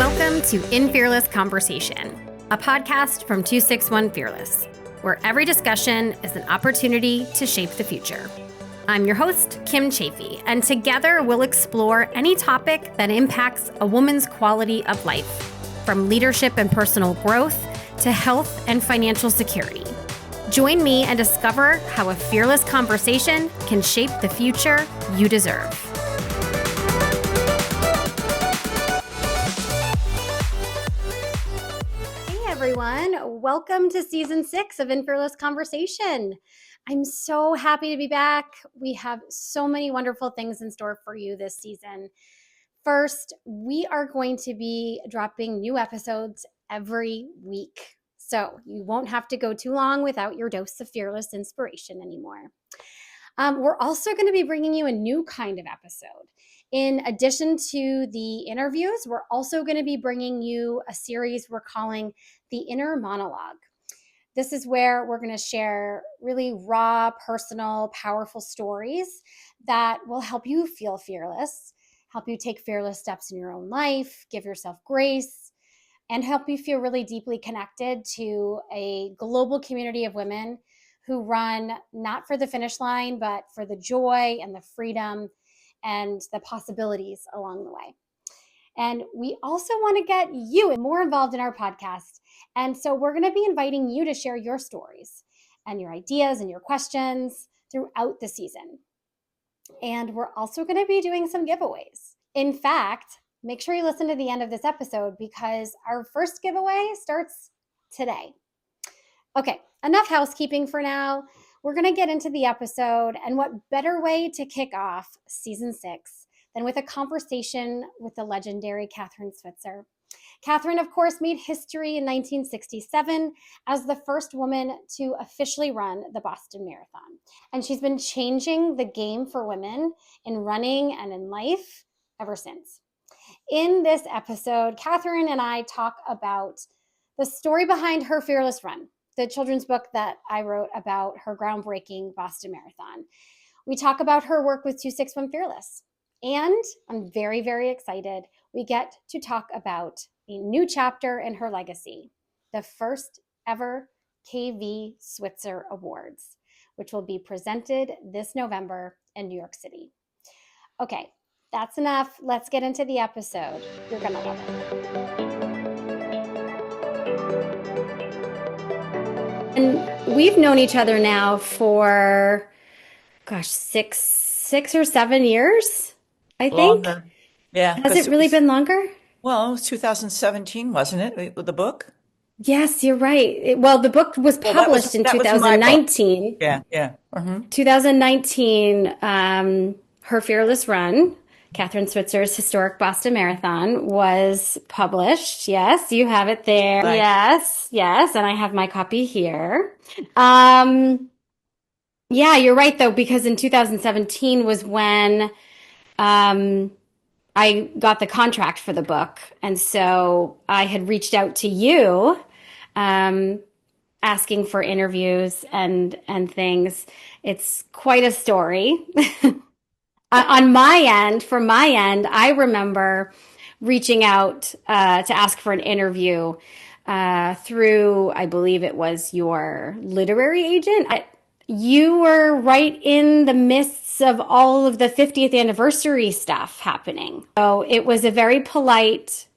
Welcome to In Fearless Conversation, a podcast from 261 Fearless, where every discussion is an opportunity to shape the future. I'm your host, Kim Chafee, and together we'll explore any topic that impacts a woman's quality of life, from leadership and personal growth to health and financial security. Join me and discover how a fearless conversation can shape the future you deserve. Everyone, welcome to season 6 of In Fearless Conversation. I'm so happy to be back. We have so many wonderful things in store for you this season. First, we are going to be dropping new episodes every week, so you won't have to go too long without your dose of fearless inspiration anymore. We're also going to be bringing you a new kind of episode. In addition to the interviews, we're also going to be bringing you a series we're calling The Inner Monologue. This is where we're going to share really raw, personal, powerful stories that will help you feel fearless, help you take fearless steps in your own life, give yourself grace, and help you feel really deeply connected to a global community of women who run not for the finish line, but for the joy and the freedom and the possibilities along the way. And we also want to get you more involved in our podcast. And so we're going to be inviting you to share your stories and your ideas and your questions throughout the season. And we're also going to be doing some giveaways. In fact, make sure you listen to the end of this episode because our first giveaway starts today. Okay, enough housekeeping for now. We're going to get into the episode, and what better way to kick off season 6 than with a conversation with the legendary Kathrine Switzer. Kathrine, of course, made history in 1967 as the first woman to officially run the Boston Marathon. And she's been changing the game for women in running and in life ever since. In this episode, Kathrine and I talk about the story behind her fearless run, the children's book that I wrote about her groundbreaking Boston Marathon. We talk about her work with 261 Fearless. And I'm very, very excited. We get to talk about a new chapter in her legacy, the first ever KV Switzer Awards, which will be presented this November in New York City. Okay, that's enough. Let's get into the episode. You're going to love it. And we've known each other now for, six or 7 years, I think. Longer. Yeah. Has it really been longer? Well, it was 2017, wasn't it? With the book? Yes, you're right. The book was published in that was my book. 2019. Yeah. 2019, her fearless run, Kathrine Switzer's historic Boston Marathon, was published. Yes, you have it there. Right. Yes, and I have my copy here. Yeah, you're right, though, because in 2017 was when I got the contract for the book. And so I had reached out to you asking for interviews and things. It's quite a story. On my end, from my end, I remember reaching out to ask for an interview through, I believe it was your literary agent. You were right in the midst of all of the 50th anniversary stuff happening. So it was a very polite,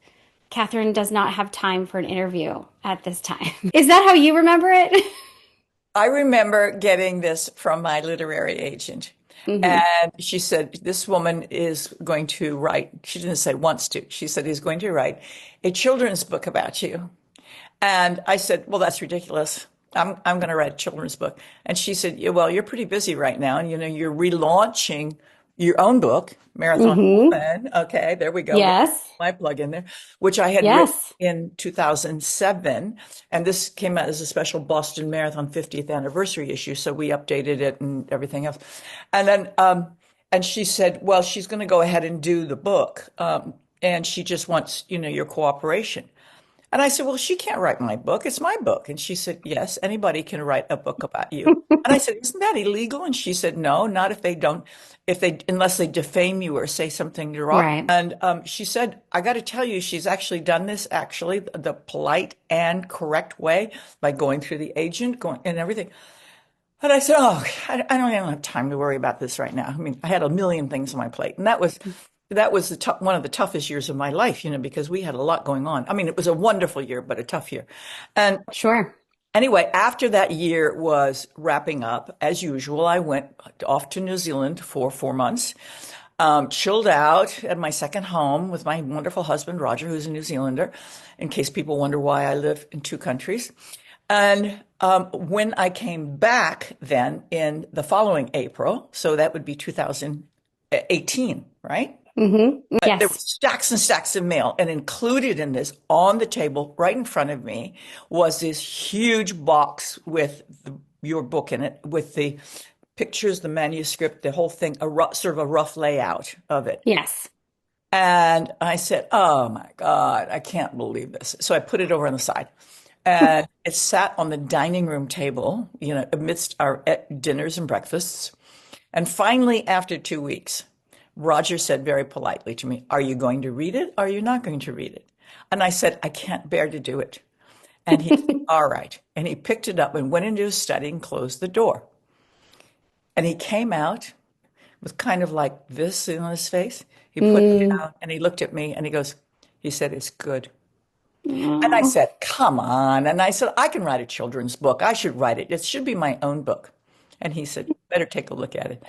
Kathrine does not have time for an interview at this time. Is that how you remember it? I remember getting this from my literary agent. Mm-hmm. And she said, this woman is going to write, she didn't say wants to, she said he's going to write a children's book about you. And I said, well, that's ridiculous. I'm going to write a children's book. And she said, yeah, well, you're pretty busy right now. And, you're relaunching your own book, Marathon Woman. Okay, there we go. Yes. My plug in there, which I had written in 2007. And this came out as a special Boston Marathon 50th anniversary issue. So we updated it and everything else. And then, and she said, well, she's going to go ahead and do the book. And she just wants, your cooperation. And I said, well, she can't write my book. It's my book. And she said, yes, anybody can write a book about you. And I said, isn't that illegal? And she said, no, not if they don't, unless they defame you or say something derogatory. Right. And she said, I got to tell you, she's actually done this actually the polite and correct way by going through the agent, going and everything. And I said, oh, I don't even have time to worry about this right now. I mean, I had a million things on my plate. And that was one of the toughest years of my life, because we had a lot going on. I mean, it was a wonderful year, but a tough year. And Sure. anyway, after that year was wrapping up, as usual, I went off to New Zealand for 4 months, chilled out at my second home with my wonderful husband, Roger, who's a New Zealander, in case people wonder why I live in two countries. And when I came back then in the following April, so that would be 2018, right? There were Yes. stacks and stacks of mail, and included in this, on the table right in front of me, was this huge box with your book in it, with the pictures, the manuscript, the whole thing, sort of a rough layout of it. Yes. And I said, oh my God, I can't believe this. So I put it over on the side. And it sat on the dining room table, amidst our dinners and breakfasts. And finally, after 2 weeks, Roger said very politely to me, are you going to read it? Or are you not going to read it? And I said, I can't bear to do it. And he said, all right. And he picked it up and went into his study and closed the door. And he came out with kind of like this on his face. He put it down and he looked at me and he said, it's good. And I Oh, said, come on. And I said, I can write a children's book. I should write it. It should be my own book. And he said, you better take a look at it.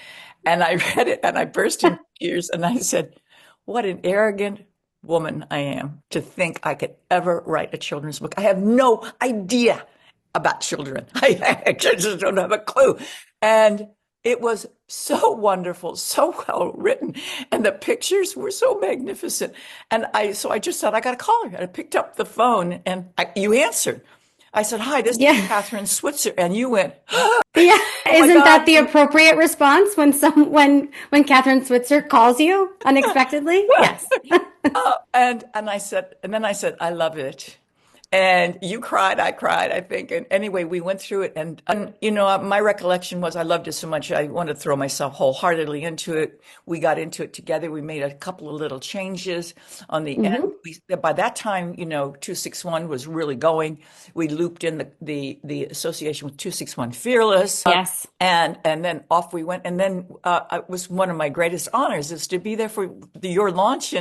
And I read it and I burst into tears and I said, what an arrogant woman I am to think I could ever write a children's book. I have no idea about children. I just don't have a clue. And it was so wonderful, so well written, and the pictures were so magnificent. And so I just thought I got to call her. And I picked up the phone, and you answered. I said, "Hi, this is yeah. Kathrine Switzer," and you went, Yeah. "Oh my Isn't that God!" the appropriate response when Kathrine Switzer calls you unexpectedly? Yes. And then I said, I love it. And you cried, I cried, I think. And anyway, we went through it. And my recollection was I loved it so much. I wanted to throw myself wholeheartedly into it. We got into it together. We made a couple of little changes on the end. By that time, 261 was really going. We looped in the association with 261 Fearless. Yes. And then off we went. And then it was one of my greatest honors is to be there for your launch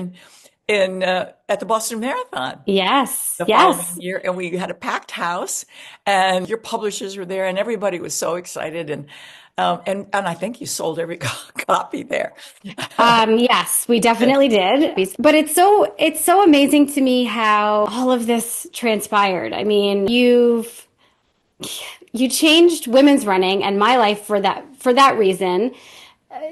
at the Boston Marathon Yes. the following Yes. year, and we had a packed house, and your publishers were there, and everybody was so excited, and I think you sold every copy there. Yes, we definitely did. But it's so amazing to me how all of this transpired. I mean, you changed women's running and my life for that reason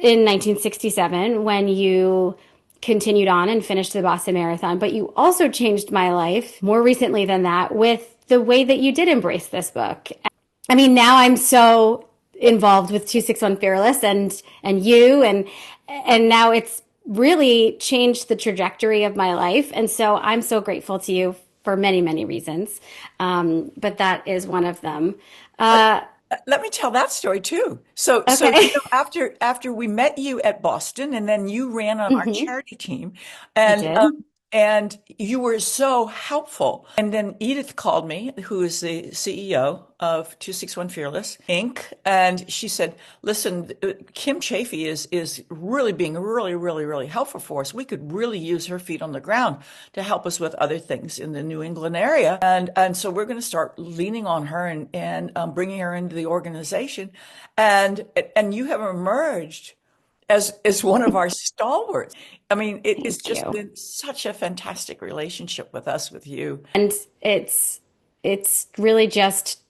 in 1967 when you continued on and finished the Boston Marathon. But you also changed my life more recently than that with the way that you did embrace this book. I mean, now I'm so involved with 261 Fearless and you and now it's really changed the trajectory of my life. And so I'm so grateful to you for many, many reasons. But that is one of them. But Uh, let me tell that story too. So okay. after we met you at Boston, and then you ran on our Hmm. charity team, I and did. and you were so helpful. And then Edith called me, who is the CEO of 261 Fearless Inc., and she said, "Listen, Kim Chafee is really being really, really, really helpful for us. We could really use her feet on the ground to help us with other things in the New England area, and so we're going to start leaning on her and bringing her into the organization, and you have emerged." As one of our stalwarts. I mean, it's Thank just you. been such a fantastic relationship with us, with you. And it's it's really just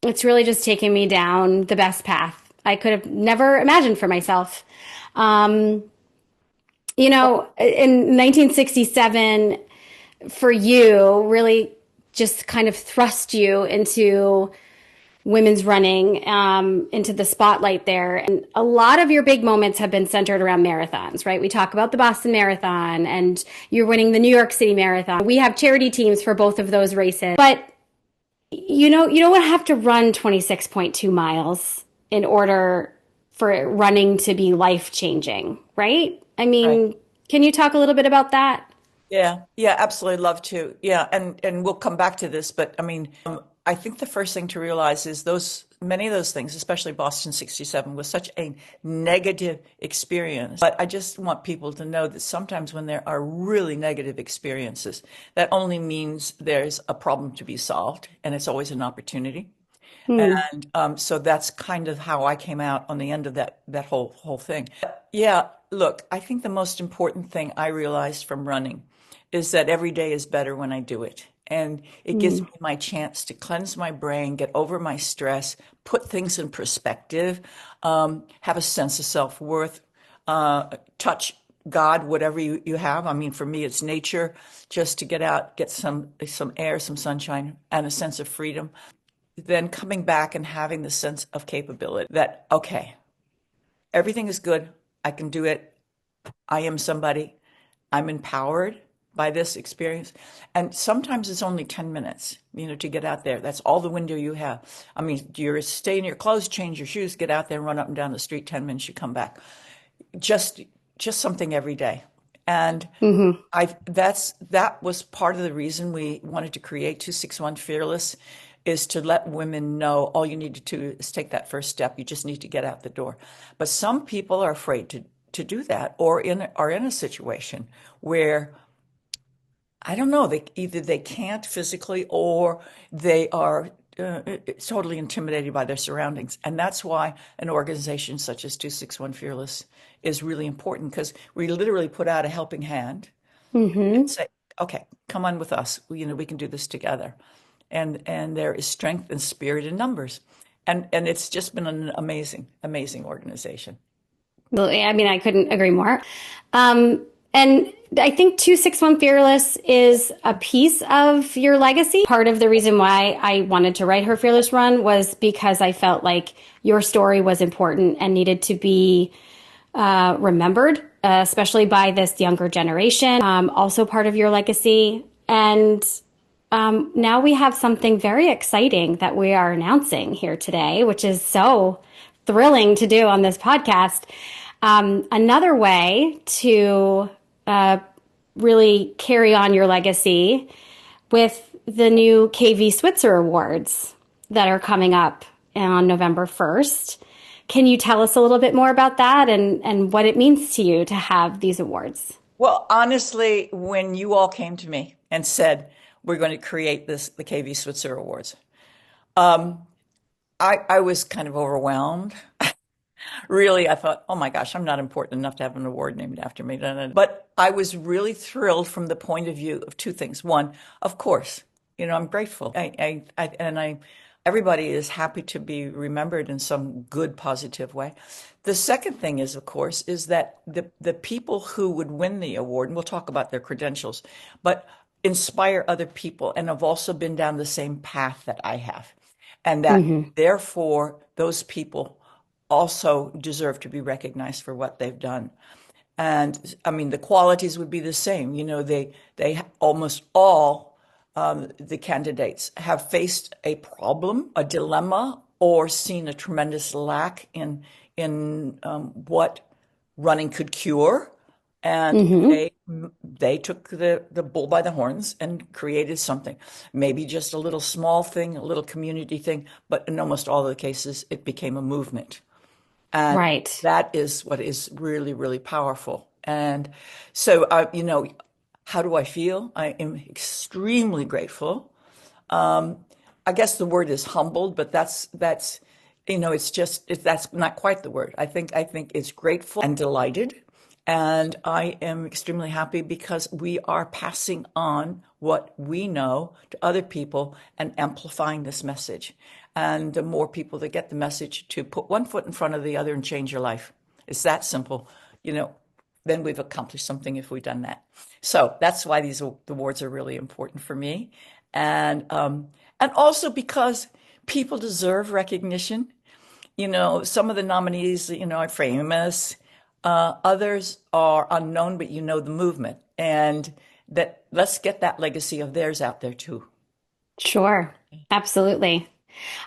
it's really just taking me down the best path I could have never imagined for myself. Um, in 1967, for you, really just kind of thrust you into women's running into the spotlight there. And a lot of your big moments have been centered around marathons, right? We talk about the Boston Marathon and you're winning the New York City Marathon. We have charity teams for both of those races. But you don't have to run 26.2 miles in order for running to be life changing, right? I Right. mean, can you talk a little bit about that? Yeah, yeah, absolutely love to. Yeah, and we'll come back to this, but I mean, I think the first thing to realize is those many of those things, especially Boston 67, was such a negative experience. But I just want people to know that sometimes when there are really negative experiences, that only means there's a problem to be solved, and it's always an opportunity. Hmm. And so that's kind of how I came out on the end of that whole thing. Yeah, look, I think the most important thing I realized from running is that every day is better when I do it. And it gives Hmm. me my chance to cleanse my brain, get over my stress, put things in perspective, have a sense of self-worth, touch God, whatever you have. I mean, for me, it's nature, just to get out, get some air, some sunshine, and a sense of freedom. Then coming back and having the sense of capability that, okay, everything is good. I can do it. I am somebody. I'm empowered by this experience. And sometimes it's only 10 minutes, to get out there. That's all the window you have. I mean, you stay in your clothes, change your shoes, get out there, run up and down the street, 10 minutes, you come back. Just just something every day. And Hmm. that was part of the reason we wanted to create 261 Fearless, is to let women know all you need to do is take that first step. You just need to get out the door. But some people are afraid to do that, or are in a situation where, I don't know, either they can't physically, or they are totally intimidated by their surroundings. And that's why an organization such as 261 Fearless is really important, because we literally put out a helping hand and Hmm. say, okay, come on with us. We can do this together. And there is strength and spirit in numbers. And it's just been an amazing, amazing organization. Well, I mean, I couldn't agree more. And I think 261 Fearless is a piece of your legacy. Part of the reason why I wanted to write her Fearless Run was because I felt like your story was important and needed to be remembered, especially by this younger generation. Also part of your legacy. And now we have something very exciting that we are announcing here today, which is so thrilling to do on this podcast. Another way to really carry on your legacy with the new KV Switzer Awards that are coming up on November 1st. Can you tell us a little bit more about that and what it means to you to have these awards? Well, honestly, when you all came to me and said, we're going to create the KV Switzer Awards, I was kind of overwhelmed. Really, I thought, oh my gosh, I'm not important enough to have an award named after me. But I was really thrilled from the point of view of two things. One, of course, I'm grateful. Everybody is happy to be remembered in some good, positive way. The second thing is, of course, is that the people who would win the award, and we'll talk about their credentials, but inspire other people and have also been down the same path that I have. And that Mm-hmm. therefore those people also deserve to be recognized for what they've done. And I mean, the qualities would be the same. They almost all, the candidates have faced a problem, a dilemma, or seen a tremendous lack in what running could cure. And Mm-hmm. they took the bull by the horns and created something, maybe just a little small thing, a little community thing, but in almost all of the cases, it became a movement. And Right. that is what is really, really powerful. And so, how do I feel? I am extremely grateful. I guess the word is humbled, but that's that's not quite the word. I think it's grateful and delighted, and I am extremely happy because we are passing on what we know to other people and amplifying this message. And the more people that get the message, to put one foot in front of the other and change your life. It's that simple, you know. Then we've accomplished something if we've done that. So that's why these awards are really important for me, and also because People deserve recognition. Some of the nominees, are famous. Others are unknown, but you know the movement. And that let's get that legacy of theirs out there too. Sure, absolutely.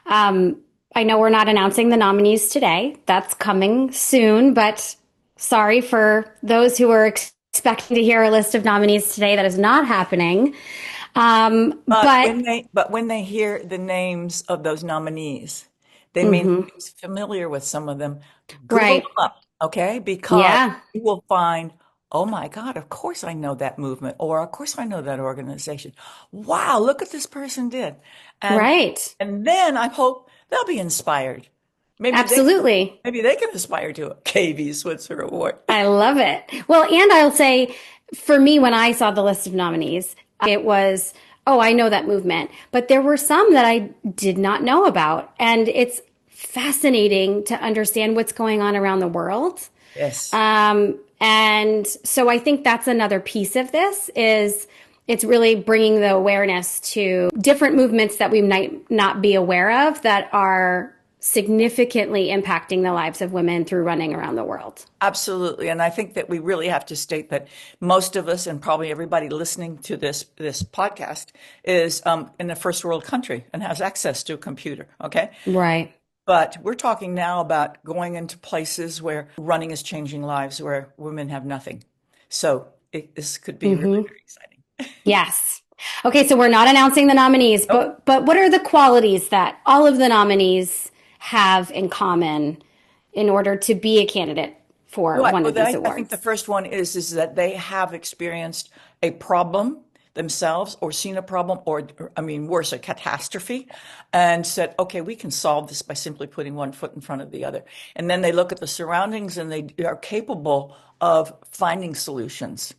Um, I know we're not announcing the nominees today. That's coming soon, but sorry for those who were expecting to hear a list of nominees today. That is not happening. But But when they hear the names of those nominees, they may not mhm, be familiar with some of them. Google right. them up, okay? Because Yeah, you will find, oh my God, of course I know that movement, or of course I know that organization. Wow, look what this person did. And right. and then I hope they'll be inspired. Maybe they Absolutely. maybe they can aspire to a KV Switzer Award. I love it. Well, and I'll say for me, when I saw the list of nominees, it was, oh, I know that movement. But there were some that I did not know about. And it's fascinating to understand what's going on around the world. Yes. And so I think that's another piece of this is it's really bringing the awareness to different movements that we might not be aware of that are significantly impacting the lives of women through running around the world. Absolutely. And I think that we really have to state that most of us, and probably everybody listening to this podcast, is in a first world country and has access to a computer. Okay. Right. But we're talking now about going into places where running is changing lives, where women have nothing. So this could be really Mm-hmm. very exciting. Yes. Okay, so we're not announcing the nominees, Nope. but what are the qualities that all of the nominees have in common in order to be a candidate for Well, one well, of these I think the awards? first one is that they have experienced a problem themselves or seen a problem or, I mean, worse, a catastrophe and said, okay, we can solve this by simply putting one foot in front of the other. And then they look at the surroundings and they are capable of finding solutions.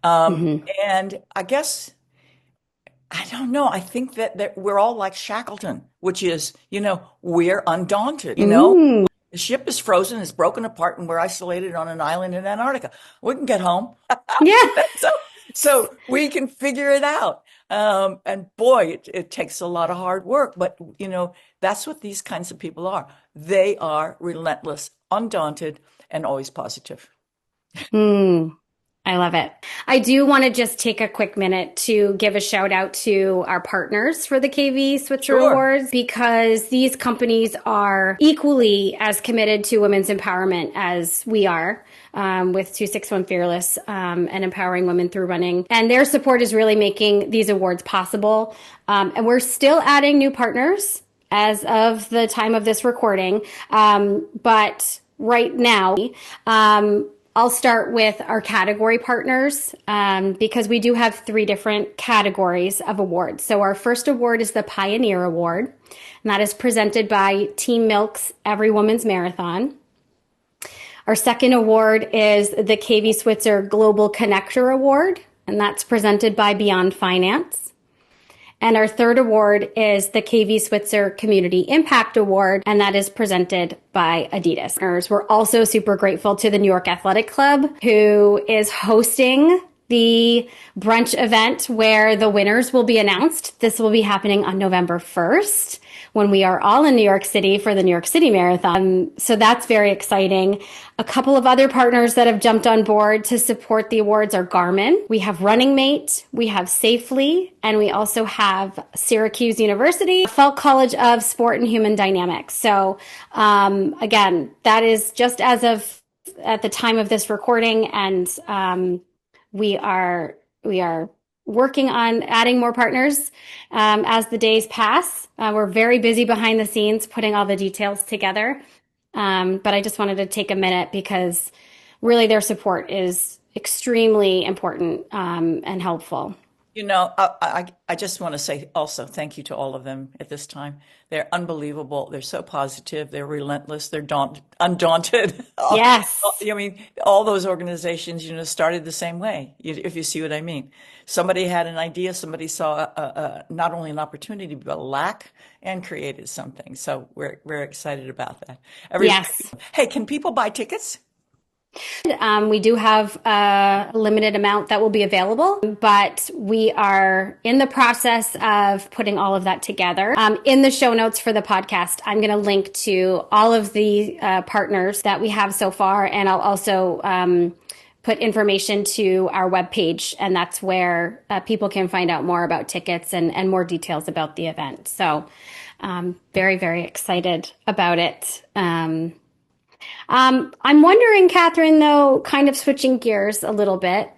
Mm-hmm. And I guess, I don't know. I think that we're all like Shackleton, which is, we're undaunted, Mm. The ship is frozen, it's broken apart, and we're isolated on an island in Antarctica. We can get home. Yeah. So, so we can figure it out. And boy, it takes a lot of hard work, but that's what these kinds of people are. They are relentless, undaunted, and always positive. Mm. I love it. I do want to just take a quick minute to give a shout out to our partners for the KV Switzer Sure. Awards because these companies are equally as committed to women's empowerment as we are with 261 Fearless and empowering women through running. And their support is really making these awards possible. And we're still adding new partners as of the time of this recording. But right now, I'll start with our category partners because we do have three different categories of awards. So our first award is the Pioneer Award, and that is presented by Team Milk's Every Woman's Marathon. Our second award is the KV Switzer Global Connector Award, and that's presented by Beyond Finance. And our third award is the KV Switzer Community Impact Award, and that is presented by Adidas. We're also super grateful to the New York Athletic Club, who is hosting the brunch event where the winners will be announced. This will be happening on November 1st when we are all in New York City for the New York City Marathon. So that's very exciting. A couple of other partners that have jumped on board to support the awards are Garmin. We have Running Mate, we have Safely, and we also have Syracuse University, Falk College of Sport and Human Dynamics. So again, that is just as of at the time of this recording, and we are working on adding more partners as the days pass. We're very busy behind the scenes putting all the details together. But I just wanted to take a minute because really their support is extremely important and helpful. I just want to say also thank you to all of them at this time. They're unbelievable. They're so positive. They're relentless. They're undaunted. Yes. I mean, all those organizations, started the same way, if you see what I mean. Somebody had an idea, somebody saw not only an opportunity, but a lack and created something. So we're excited about that. Everybody, Yes. hey, can people buy tickets? We do have a limited amount that will be available, but we are in the process of putting all of that together. In the show notes for the podcast, I'm going to link to all of the partners that we have so far, and I'll also put information to our webpage, and that's where people can find out more about tickets and more details about the event. So very, very excited about it. I'm wondering, Kathrine, though, kind of switching gears a little bit,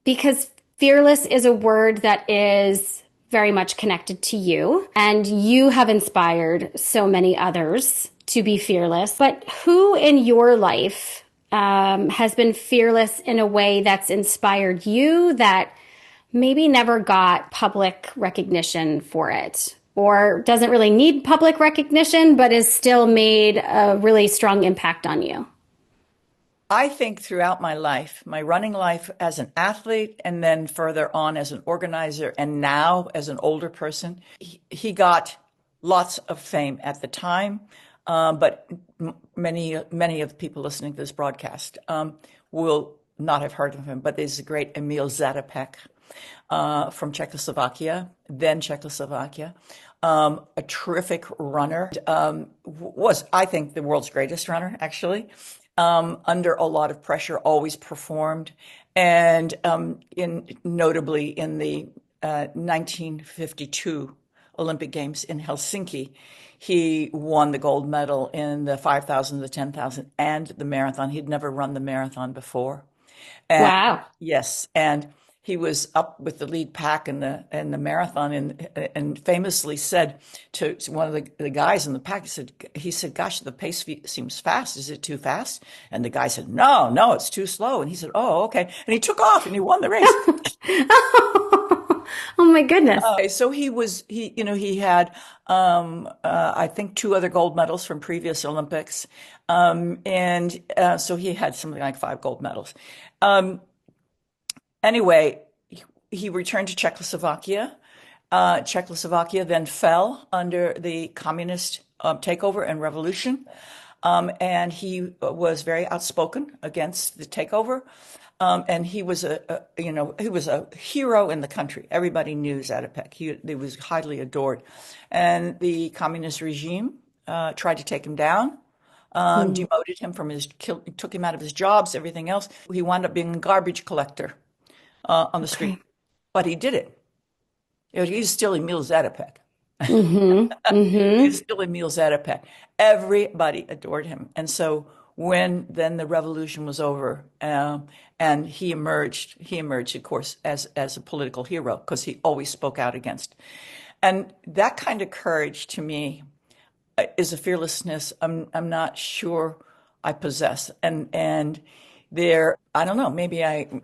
because fearless is a word that is very much connected to you, and you have inspired so many others to be fearless. But who in your life has been fearless in a way that's inspired you that maybe never got public recognition for it? Or doesn't really need public recognition, but has still made a really strong impact on you? I think throughout my life, my running life as an athlete, and then further on as an organizer, and now as an older person, he got lots of fame at the time. But many of the people listening to this broadcast will not have heard of him. But there's a great Emil Zatopek from Czechoslovakia, then Czechoslovakia, a terrific runner, was, I think, the world's greatest runner, actually, under a lot of pressure, always performed. And notably in the 1952 Olympic Games in Helsinki, he won the gold medal in the 5,000, the 10,000, and the marathon. He'd never run the marathon before. And Wow. yes, and he was up with the lead pack in the marathon, and famously said to one of the guys in the pack, he said, "Gosh, the pace seems fast. Is it too fast?" And the guy said, "No, no, it's too slow." And he said, "Oh, okay." And he took off and he won the race. Oh my goodness. So he had, I think, two other gold medals from previous Olympics. And so he had something like 5 gold medals. Anyway, he returned to Czechoslovakia. Czechoslovakia then fell under the communist takeover and revolution. And he was very outspoken against the takeover. And he was he was a hero in the country. Everybody knew Zatopek. He was highly adored. And the communist regime tried to take him down, demoted him from took him out of his jobs, everything else. He wound up being a garbage collector on the street, Okay. but he did it. He's still Emil Zatopek. Mm-hmm. He's Mm-hmm. still Emil Zatopek. Everybody adored him. And so when then the revolution was over, and he emerged, of course, as a political hero because he always spoke out against. And that kind of courage to me is a fearlessness I'm not sure I possess. And there, I don't know, maybe in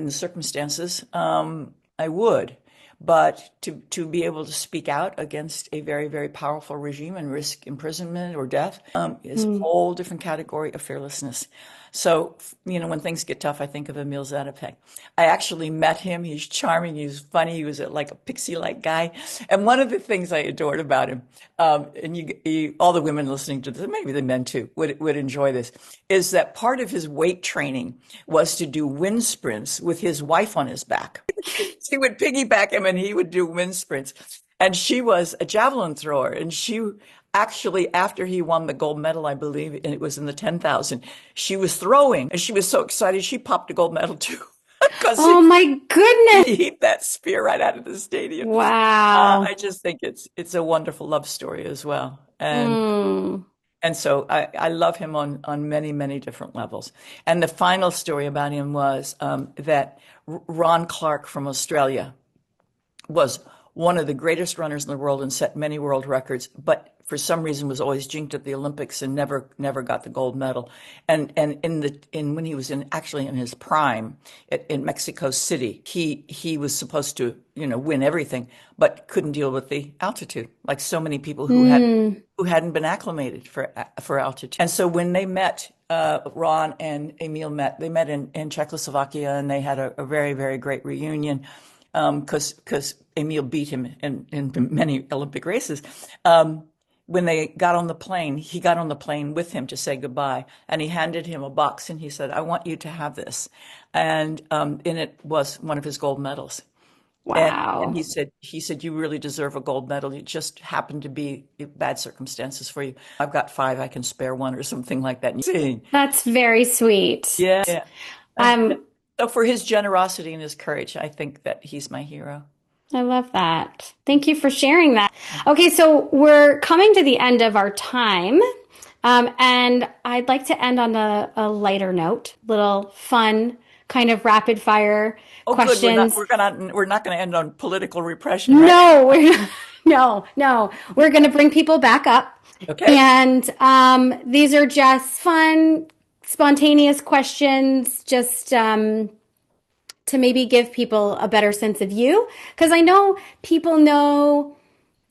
the circumstances, I would. But to be able to speak out against a very, very powerful regime and risk imprisonment or death is a whole different category of fearlessness. So, when things get tough, I think of Emil Zatopek. I actually met him. He's charming. He was funny. He was like a pixie-like guy. And one of the things I adored about him, and all the women listening to this, maybe the men too, would enjoy this, is that part of his weight training was to do wind sprints with his wife on his back. She would piggyback him and he would do wind sprints. And she was a javelin thrower. And she actually, after he won the gold medal, I believe, and it was in the 10,000, she was throwing and she was so excited. She popped a gold medal too. Because Oh my goodness. he hit that spear right out of the stadium. Wow. I just think it's a wonderful love story as well. Mm. And so I love him on many, many different levels. And the final story about him was that Ron Clark from Australia was one of the greatest runners in the world and set many world records, but for some reason was always jinked at the Olympics and never got the gold medal. And when he was actually in his prime in Mexico City, he was supposed to win everything, but couldn't deal with the altitude, like so many people who hadn't been acclimated for altitude. And so when they met, Ron and Emil they met in Czechoslovakia, and they had a very, very great reunion because Emil beat him in many Olympic races. when they got on the plane, he got on the plane with him to say goodbye, and he handed him a box, and he said, "I want you to have this," and in it was one of his gold medals. And Wow. he said, "You really deserve a gold medal. It just happened to be bad circumstances for you. I've got five. I can spare one," or something like that. That's very sweet. Yeah. Yeah. And Um, so for his generosity and his courage, I think that he's my hero. I love that. Thank you for sharing that. Okay, so we're coming to the end of our time. And I'd like to end on a lighter note, little fun kind of rapid fire Oh, good. questions. We're not gonna end on political repression, right? No, we're not, no. We're going to bring people back up. Okay. And these are just fun, spontaneous questions, just to maybe give people a better sense of you. Because I know people know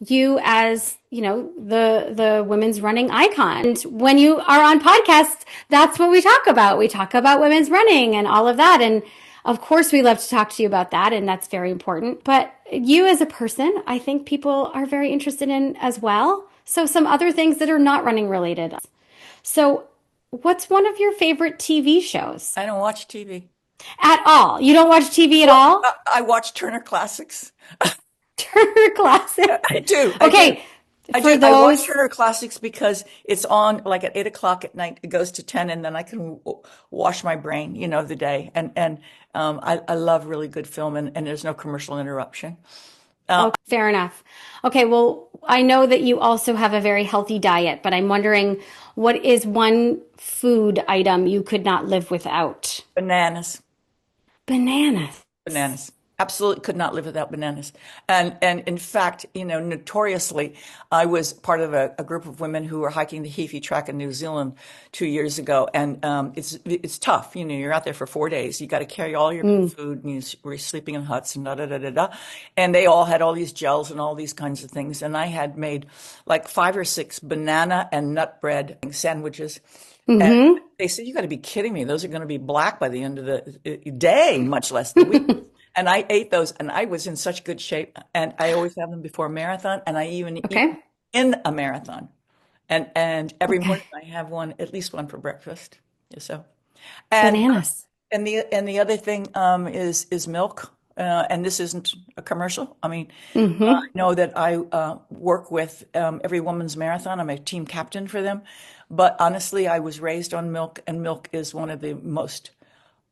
you as, the women's running icon. And when you are on podcasts, that's what we talk about. We talk about women's running and all of that. And of course, we love to talk to you about that, and that's very important. But you as a person, I think people are very interested in as well. So some other things that are not running related. So what's one of your favorite TV shows? I don't watch TV. At all? You don't watch TV at Well, all? I watch Turner Classics. Turner Classic. I do. I do. Okay, I for do. I watch those. Turner Classics because it's on like at 8 o'clock at night. It goes to 10, and then I can wash my brain, the day. And I love really good film, and there's no commercial interruption. Oh, fair enough. Okay, well, I know that you also have a very healthy diet, but I'm wondering what is one food item you could not live without? Bananas. Bananas. Bananas. Absolutely could not live without bananas. And in fact, notoriously, I was part of a group of women who were hiking the Heafy Track in New Zealand 2 years ago. And it's tough. You're out there for 4 days. You got to carry all your food, and we're sleeping in huts and da da da da da. And they all had all these gels and all these kinds of things. And I had made like 5 or 6 banana and nut bread sandwiches. And they said, "You got to be kidding me. Those are going to be black by the end of the day, much less the week." And I ate those, and I was in such good shape. And I always have them before a marathon, and I even eat Okay. in a marathon. And every Okay. morning I have one, at least one for breakfast. So, and Bananas. and the other thing is milk. And this isn't a commercial. I mean, I Mm-hmm. know that I work with Every Woman's Marathon. I'm a team captain for them. But honestly, I was raised on milk, and milk is one of the most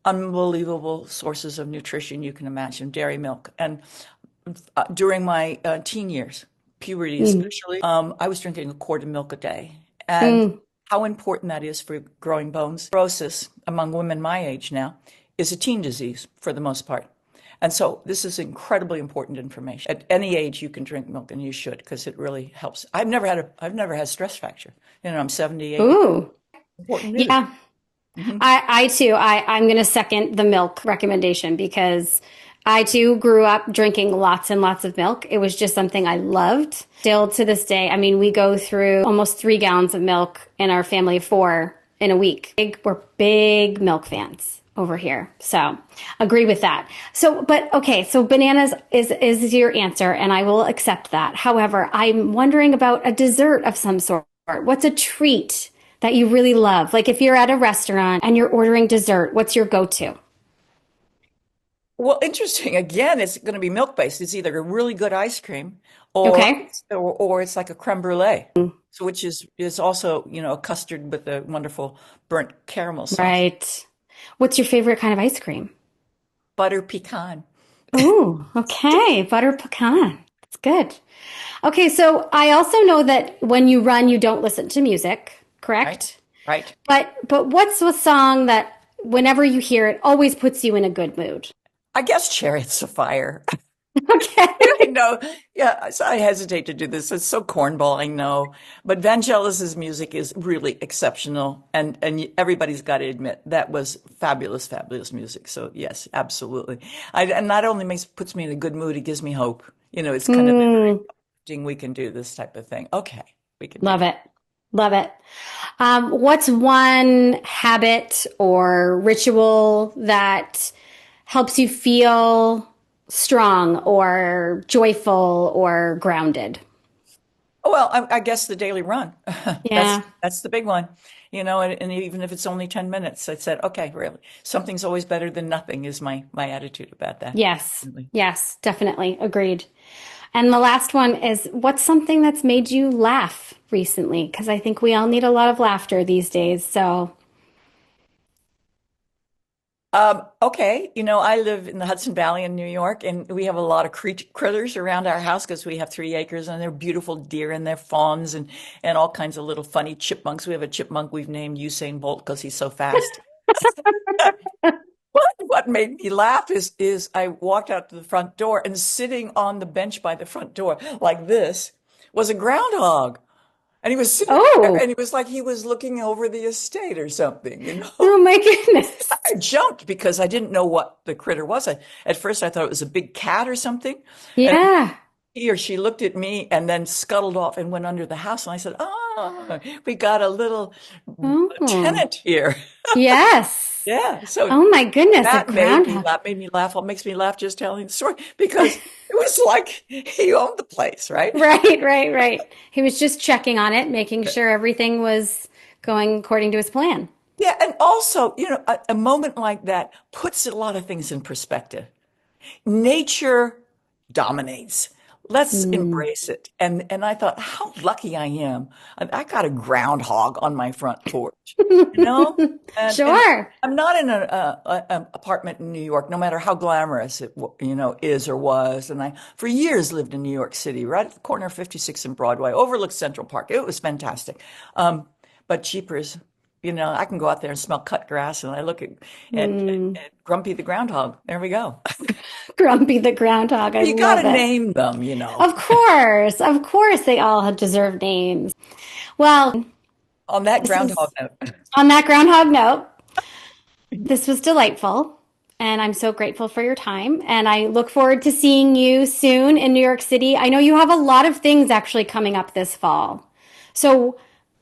unbelievable sources of nutrition you can imagine, dairy milk. And during my teen years, puberty especially, I was drinking a quart of milk a day. And Mm-hmm. how important that is for growing bones. Cirrhosis among women my age now is a teen disease for the most part. And so this is incredibly important information. At any age, you can drink milk, and you should, because it really helps. I've never had stress fracture. I'm 78. Ooh. Important news. Yeah. I too, I'm going to second the milk recommendation because I too grew up drinking lots and lots of milk. It was just something I loved. Still to this day, I mean, we go through almost 3 gallons of milk in our family of 4 in a week. We're big milk fans over here. So agree with that. So, but okay, so bananas is your answer, and I will accept that. However, I'm wondering about a dessert of some sort. What's a treat that you really love? Like if you're at a restaurant and you're ordering dessert, what's your go-to? Well, interesting. Again, it's going to be milk based. It's either a really good ice cream or Okay. or it's like a creme brulee. So which is also, a custard with a wonderful burnt caramel sauce. Right. What's your favorite kind of ice cream? Butter pecan. Ooh, okay. Butter pecan. That's good. Okay, so I also know that when you run, you don't listen to music, Right? correct? Right. But what's a song that whenever you hear it always puts you in a good mood? I guess Chariots of Fire. Okay. I know. Yeah, so I hesitate to do this. It's so cornball, I know. But Vangelis's music is really exceptional, and everybody's got to admit that was fabulous, fabulous music. So yes, absolutely. And not only puts me in a good mood, it gives me hope. It's kind of Mm, interesting. We can do this type of thing. Okay, we can do love that. it. Love it. What's one habit or ritual that helps you feel strong or joyful or grounded? Well, I guess the daily run. Yeah. That's the big one, and even if it's only 10 minutes, I said, okay, really, something's always better than nothing is my attitude about that. Yes. Really. Yes, definitely. Agreed. And the last one is what's something that's made you laugh recently? Because I think we all need a lot of laughter these days. So, Okay, I live in the Hudson Valley in New York, and we have a lot of critters around our house because we have 3 acres, and they're beautiful deer and they're fawns and all kinds of little funny chipmunks. We have a chipmunk we've named Usain Bolt because he's so fast. What made me laugh is I walked out to the front door, and sitting on the bench by the front door like this was a groundhog. And he was sitting there, and oh, he was like he was looking over the estate or something. oh my goodness. I jumped because I didn't know what the critter was. At first, I thought it was a big cat or something. And Yeah. he or she looked at me and then scuttled off and went under the house. And I said, "Oh, we got a little Oh, tenant here." yes. Yeah. So Oh my goodness, a that made me groundhog. laugh. Made me laugh. What makes me laugh just telling the story because it was like he owned the place, right? Right, right, right. He was just checking on it, making sure everything was going according to his plan. Yeah. And also, a moment like that puts a lot of things in perspective. Nature dominates. Let's Mm. embrace it. And I thought, how lucky I am. I got a groundhog on my front porch, you know? And Sure. I'm not in an apartment in New York, no matter how glamorous it is or was. And I, for years, lived in New York City, right at the corner of 56 and Broadway, overlooks Central Park. It was fantastic. But cheapers, I can go out there and smell cut grass, and I look Mm. at Grumpy the groundhog. There we go. Grumpy the groundhog. I You got love to it. name them. Of course, they all deserve names. Well, On that this groundhog was note. on that groundhog note. This was delightful, and I'm so grateful for your time. And I look forward to seeing you soon in New York City. I know you have a lot of things actually coming up this fall. So,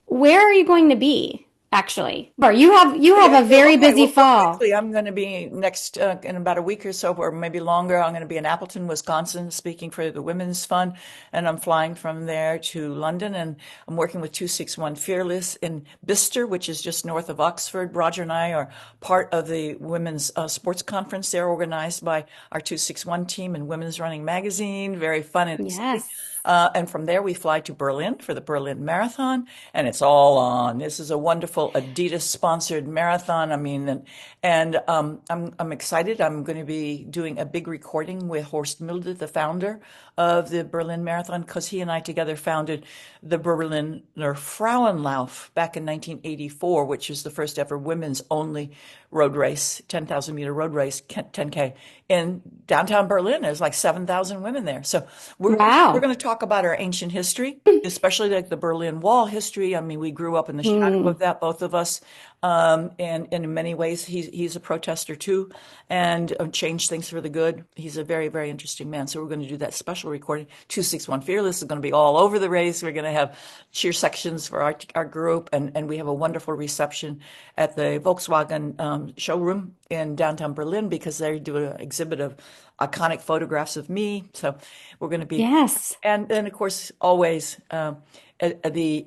where are you going to be actually? Or you have a very Okay, busy well, real fall. quickly, I'm going to be next in about a week or so, or maybe longer. I'm going to be in Appleton, Wisconsin, speaking for the Women's Fund, and I'm flying from there to London, and I'm working with 261 Fearless in Bicester, which is just north of Oxford. Roger and I are part of the women's sports conference there, organized by our 261 team and Women's Running Magazine. Very fun and exciting. Yes. And from there, we fly to Berlin for the Berlin Marathon, and it's all on. This is a wonderful Adidas sponsored marathon. I mean, I'm excited. I'm going to be doing a big recording with Horst Milde, the founder of the Berlin Marathon, because he and I together founded the Berliner Frauenlauf back in 1984, which is the first ever women's only road race, 10,000-meter road race, 10K in downtown Berlin. There's like 7,000 women there. So we're Wow. going to talk about our ancient history, especially like the Berlin Wall history. I mean, we grew up in the shadow Hmm. of that, both of us. And in many ways, he's a protester too, and changed things for the good. He's a very, very interesting man. So we're going to do that special recording. 261 Fearless is going to be all over the race. We're going to have cheer sections for our group, and we have a wonderful reception at the Volkswagen showroom in downtown Berlin because they do an exhibit of iconic photographs of me. So we're going to be, Yes. and then of course, always the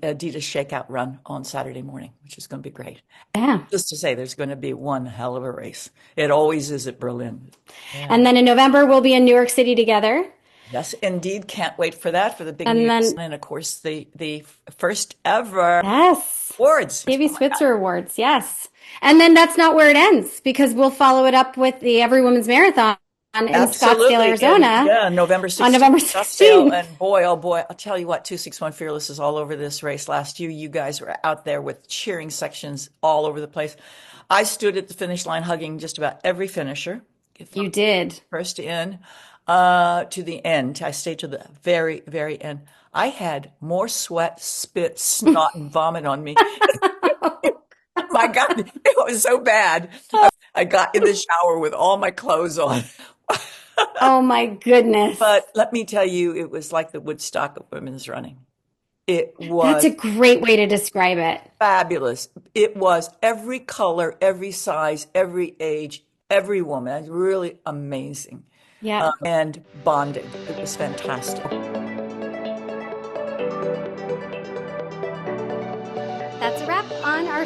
Adidas Shakeout run on Saturday morning, which is going to be great. Yeah. Just to say, there's going to be one hell of a race. It always is at Berlin. Yeah. And then in November, we'll be in New York City together. Yes, indeed. Can't wait for that, for the big And news. then, And of course, the first ever yes, awards. Davy Switzer Awards. Yes. And then that's not where it ends because we'll follow it up with the Every Women's Marathon in Scottsdale, Absolutely. And Arizona yeah, November on 16th, November Scottsdale. 16th. And boy, oh boy, I'll tell you what, 261 Fearless is all over this race. Last year, you guys were out there with cheering sections all over the place. I stood at the finish line hugging just about every finisher You from did. first in to the end. I stayed to the very, very end. I had more sweat, spit, snot, and vomit on me. My God, it was so bad. I got in the shower with all my clothes on. Oh my goodness. But let me tell you, it was like the Woodstock of women's running. It That's was a great way to describe it. fabulous. It was every color, every size, every age, every woman. It was really amazing. Yep. And bonding. It was fantastic.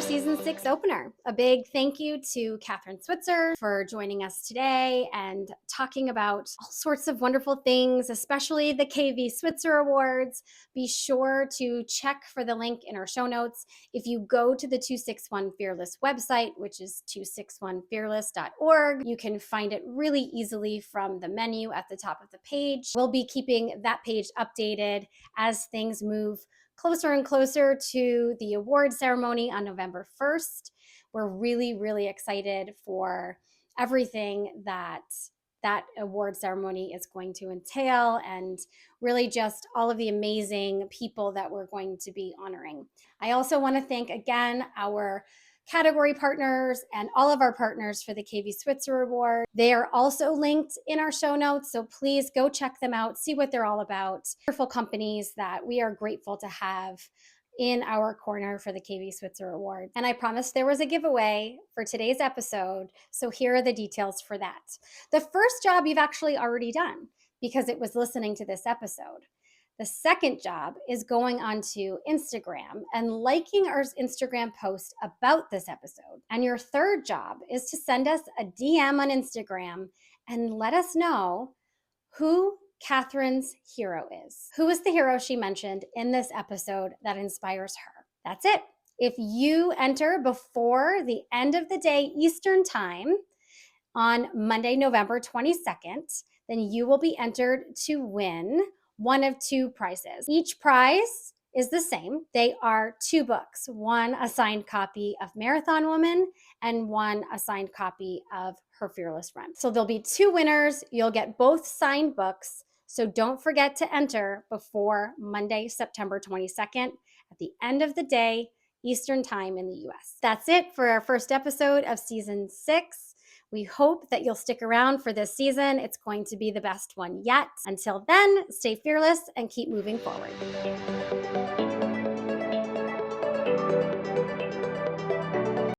our season 6 opener. A big thank you to Kathrine Switzer for joining us today and talking about all sorts of wonderful things, especially the Switzer Awards. Be sure to check for the link in our show notes. If you go to the 261 Fearless website, which is 261fearless.org, you can find it really easily from the menu at the top of the page. We'll be keeping that page updated as things move closer and closer to the award ceremony on November 1st. We're really, really excited for everything that award ceremony is going to entail, and really just all of the amazing people that we're going to be honoring. I also want to thank again our category partners and all of our partners for the Switzer Award. They are also linked in our show notes, so please go check them out, see what they're all about. Wonderful companies that we are grateful to have in our corner for the Switzer Award. And I promised there was a giveaway for today's episode, so here are the details for that. The first job you've actually already done because it was listening to this episode. The second job is going onto Instagram and liking our Instagram post about this episode. And your third job is to send us a DM on Instagram and let us know who Kathrine's hero is. Who is the hero she mentioned in this episode that inspires her? That's it. If you enter before the end of the day Eastern Time on Monday, November 22nd, then you will be entered to win one of two prizes. Each prize is the same. They are 2 books, one a signed copy of Marathon Woman and one a signed copy of Her Fearless Run. So there'll be 2 winners. You'll get both signed books. So don't forget to enter before Monday, September 22nd at the end of the day, Eastern Time in the US. That's it for our first episode of season 6. We hope that you'll stick around for this season. It's going to be the best one yet. Until then, stay fearless and keep moving forward.